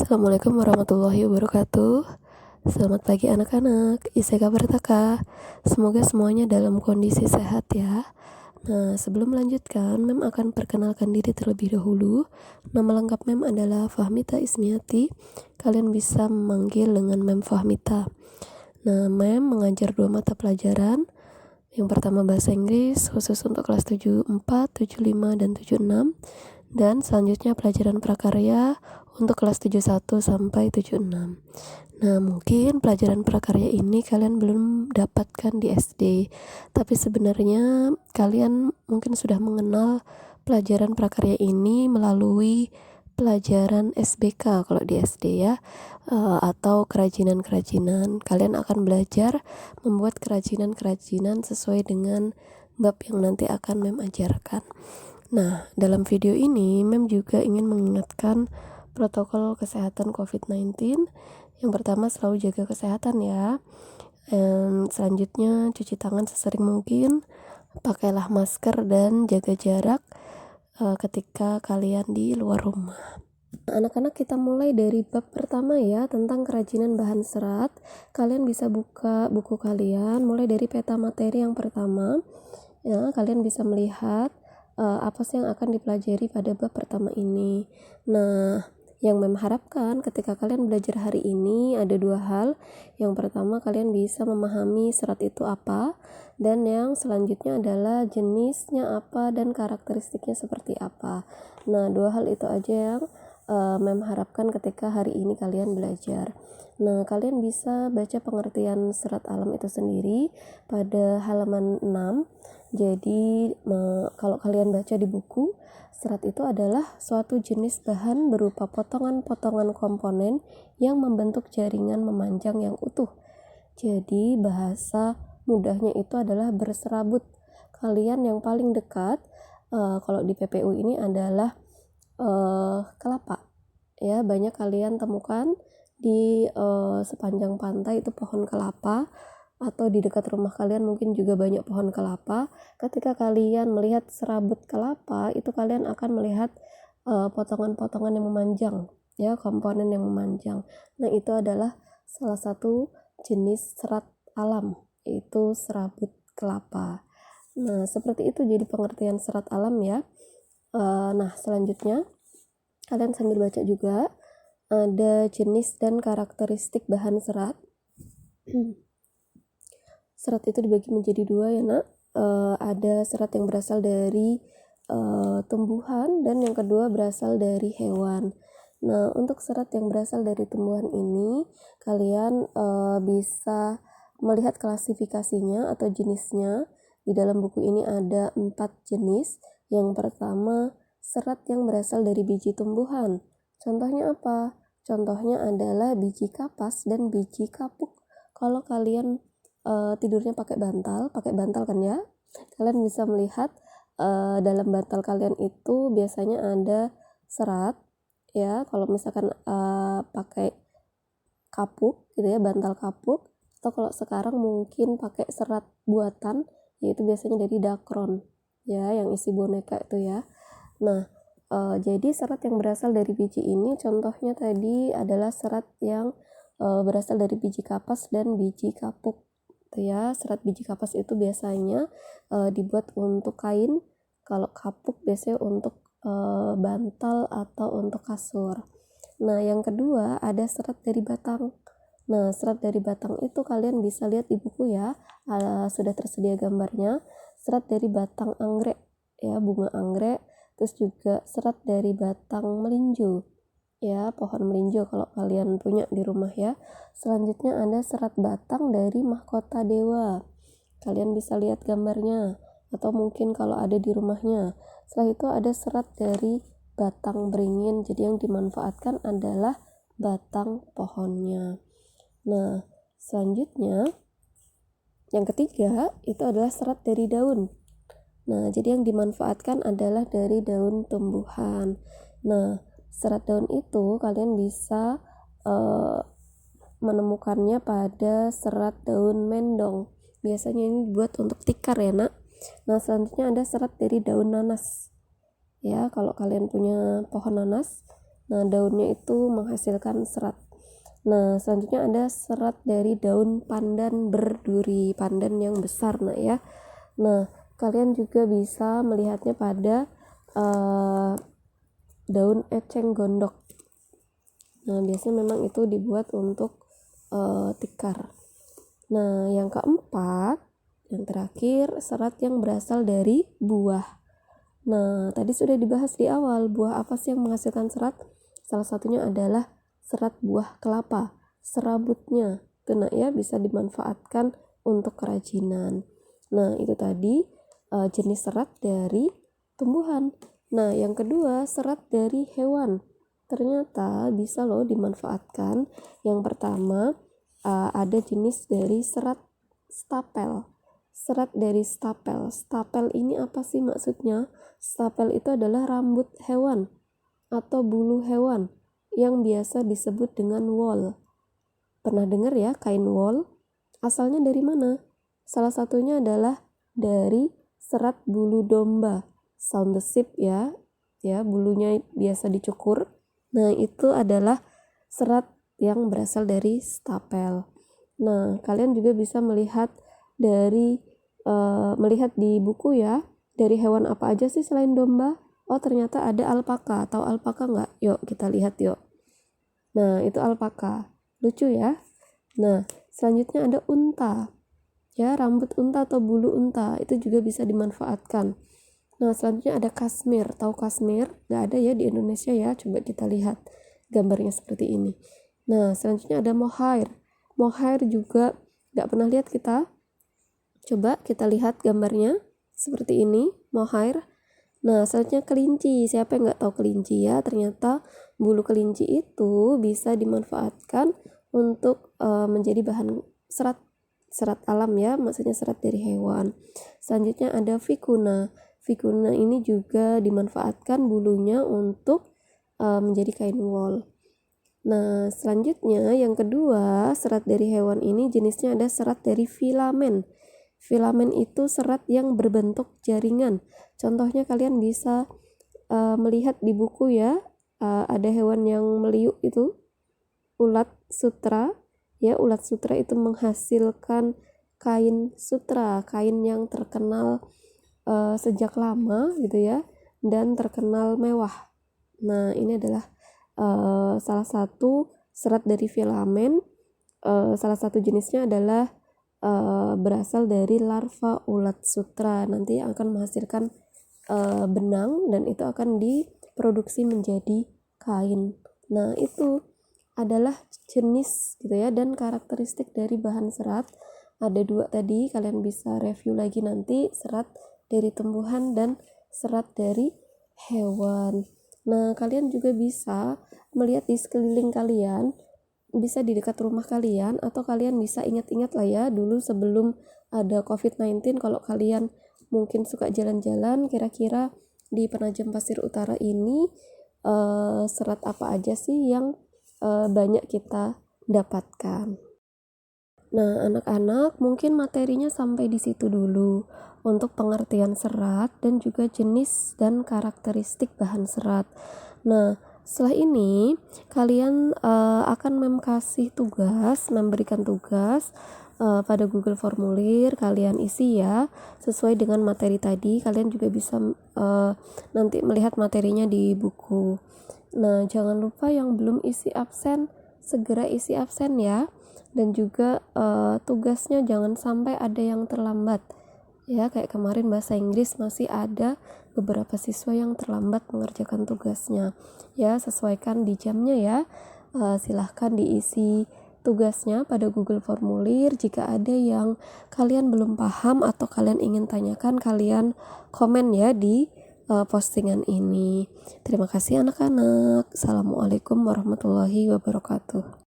Assalamualaikum warahmatullahi wabarakatuh. Selamat pagi anak-anak, isi kabar taka. Semoga semuanya dalam kondisi sehat ya. Nah, sebelum melanjutkan, Mem akan perkenalkan diri terlebih dahulu. Nama lengkap Mem adalah Fahmita Ismiati. Kalian bisa memanggil dengan Mem Fahmita. Nah, Mem mengajar 2 mata pelajaran. Yang pertama bahasa Inggris, khusus untuk kelas 74, 75, dan 76. Dan selanjutnya pelajaran prakarya untuk kelas 71 sampai 76. Nah, mungkin pelajaran prakarya ini kalian belum dapatkan di SD, tapi sebenarnya kalian mungkin sudah mengenal pelajaran prakarya ini melalui pelajaran SBK kalau di SD ya, atau kerajinan-kerajinan. Kalian akan belajar membuat kerajinan-kerajinan sesuai dengan bab yang nanti akan Mem ajarkan. Nah, dalam video ini Mem juga ingin mengingatkan protokol kesehatan COVID-19. Yang pertama, selalu jaga kesehatan ya. Selanjutnya, cuci tangan sesering mungkin, pakailah masker dan jaga jarak ketika kalian di luar rumah. Anak-anak, kita mulai dari bab pertama ya, tentang kerajinan bahan serat. Kalian bisa buka buku kalian mulai dari peta materi yang pertama ya. Kalian bisa melihat apa sih yang akan dipelajari pada bab pertama ini. Nah, yang Mem harapkan ketika kalian belajar hari ini ada 2 hal. Yang pertama, kalian bisa memahami serat itu apa, dan yang selanjutnya adalah jenisnya apa dan karakteristiknya seperti apa. Nah, 2 hal itu aja yang Mem harapkan ketika hari ini kalian belajar. Nah, kalian bisa baca pengertian serat alam itu sendiri pada halaman 6. Jadi kalau kalian baca di buku, serat itu adalah suatu jenis bahan berupa potongan-potongan komponen yang membentuk jaringan memanjang yang utuh. Jadi bahasa mudahnya itu adalah berserabut. Kalian yang paling dekat kalau di PPU ini adalah kelapa ya. Banyak kalian temukan di sepanjang pantai itu pohon kelapa, atau di dekat rumah kalian mungkin juga banyak pohon kelapa. Ketika kalian melihat serabut kelapa, itu kalian akan melihat potongan-potongan yang memanjang ya, komponen yang memanjang. Nah, itu adalah salah satu jenis serat alam, yaitu serabut kelapa. Nah, seperti itu jadi pengertian serat alam ya. Nah, selanjutnya kalian sambil baca juga ada jenis dan karakteristik bahan serat. Serat itu dibagi menjadi 2 ya nak. Ada serat yang berasal dari tumbuhan, dan yang kedua berasal dari hewan. Nah, untuk serat yang berasal dari tumbuhan ini kalian bisa melihat klasifikasinya atau jenisnya. Di dalam buku ini ada 4 jenis. Yang pertama, serat yang berasal dari biji tumbuhan. Contohnya apa? Contohnya adalah biji kapas dan biji kapuk. Kalau kalian tidurnya pakai bantal kan ya, kalian bisa melihat dalam bantal kalian itu biasanya ada serat ya. Kalau misalkan pakai kapuk gitu ya, bantal kapuk, atau kalau sekarang mungkin pakai serat buatan, yaitu biasanya dari dakron ya, yang isi boneka itu ya. Nah, jadi serat yang berasal dari biji ini contohnya tadi adalah serat yang berasal dari biji kapas dan biji kapuk ya. Serat biji kapas itu biasanya dibuat untuk kain, kalau kapuk biasanya untuk bantal atau untuk kasur. Nah, yang kedua ada serat dari batang. Nah, serat dari batang itu kalian bisa lihat di buku ya, sudah tersedia gambarnya. Serat dari batang anggrek ya, bunga anggrek. Terus juga serat dari batang melinjo ya, pohon melinjo kalau kalian punya di rumah ya. Selanjutnya ada serat batang dari mahkota dewa. Kalian bisa lihat gambarnya, atau mungkin kalau ada di rumahnya. Setelah itu ada serat dari batang beringin. Jadi yang dimanfaatkan adalah batang pohonnya. Nah, selanjutnya yang ketiga itu adalah serat dari daun. Nah, jadi yang dimanfaatkan adalah dari daun tumbuhan. Nah, serat daun itu kalian bisa menemukannya pada serat daun mendong. Biasanya ini dibuat untuk tikar ya nak. Nah, selanjutnya ada serat dari daun nanas ya. Kalau kalian punya pohon nanas, Nah, daunnya itu menghasilkan serat. Nah, selanjutnya ada serat dari daun pandan berduri, pandan yang besar ya. Nah, kalian juga bisa melihatnya pada daun eceng gondok. Nah, biasanya memang itu dibuat untuk tikar. Nah, yang keempat, yang terakhir, serat yang berasal dari buah. Nah, tadi sudah dibahas di awal, buah apa sih yang menghasilkan serat? Salah satunya adalah serat buah kelapa. Serabutnya itu ya bisa dimanfaatkan untuk kerajinan. Nah, itu tadi jenis serat dari tumbuhan. Nah, yang kedua, serat dari hewan. Ternyata bisa loh dimanfaatkan. Yang pertama, ada jenis dari serat stapel. Serat dari stapel. Stapel ini apa sih maksudnya? Stapel itu adalah rambut hewan atau bulu hewan yang biasa disebut dengan wool. Pernah dengar ya kain wool? Asalnya dari mana? Salah satunya adalah dari serat bulu domba. Sound the sheep ya, bulunya biasa dicukur. Nah, itu adalah serat yang berasal dari stapel. Nah, kalian juga bisa melihat di buku ya, dari hewan apa aja sih selain domba? Oh, ternyata ada alpaka. Tahu alpaka nggak? Yuk kita lihat yuk. Nah, itu alpaka. Lucu ya. Nah, selanjutnya ada unta. Ya, rambut unta atau bulu unta itu juga bisa dimanfaatkan. Nah, selanjutnya ada kasmir. Tahu kasmir? Nggak ada ya di Indonesia ya. Coba kita lihat gambarnya seperti ini. Nah, selanjutnya ada mohair. Mohair juga nggak pernah lihat kita. Coba kita lihat gambarnya seperti ini, mohair. Nah, selanjutnya kelinci. Siapa yang nggak tahu kelinci ya? Ternyata bulu kelinci itu bisa dimanfaatkan untuk menjadi bahan serat alam ya, maksudnya serat dari hewan. Selanjutnya ada vicuna. Vicuna ini juga dimanfaatkan bulunya untuk menjadi kain wool. Nah, selanjutnya yang kedua, serat dari hewan ini jenisnya ada serat dari filamen. Filamen itu serat yang berbentuk jaringan. Contohnya kalian bisa melihat di buku ya, ada hewan yang meliuk itu, ulat sutra. Ya, ulat sutra itu menghasilkan kain sutra, kain yang terkenal sejak lama gitu ya, dan terkenal mewah. Nah, ini adalah salah satu serat dari filamen. Salah satu jenisnya adalah berasal dari larva ulat sutra. Nanti akan menghasilkan benang dan itu akan diproduksi menjadi kain. Nah, itu adalah jenis gitu ya dan karakteristik dari bahan serat. Ada 2 tadi, kalian bisa review lagi nanti, serat dari tumbuhan dan serat dari hewan. Nah, kalian juga bisa melihat di sekeliling kalian, bisa di dekat rumah kalian, atau kalian bisa ingat-ingat lah ya, dulu sebelum ada COVID-19, kalau kalian mungkin suka jalan-jalan, kira-kira di Penajam Pasir Utara ini serat apa aja sih yang banyak kita dapatkan. Nah, anak-anak mungkin materinya sampai di situ dulu untuk pengertian serat dan juga jenis dan karakteristik bahan serat. Nah, setelah ini kalian akan memberikan tugas pada Google Formulir, kalian isi ya sesuai dengan materi tadi. Kalian juga bisa nanti melihat materinya di buku. Nah, jangan lupa yang belum isi absen segera isi absen ya, dan juga tugasnya jangan sampai ada yang terlambat ya, kayak kemarin bahasa Inggris masih ada beberapa siswa yang terlambat mengerjakan tugasnya ya. Sesuaikan di jamnya ya. Silahkan diisi tugasnya pada Google Formulir. Jika ada yang kalian belum paham atau kalian ingin tanyakan, kalian komen ya di postingan ini. Terima kasih anak-anak. Assalamualaikum warahmatullahi wabarakatuh.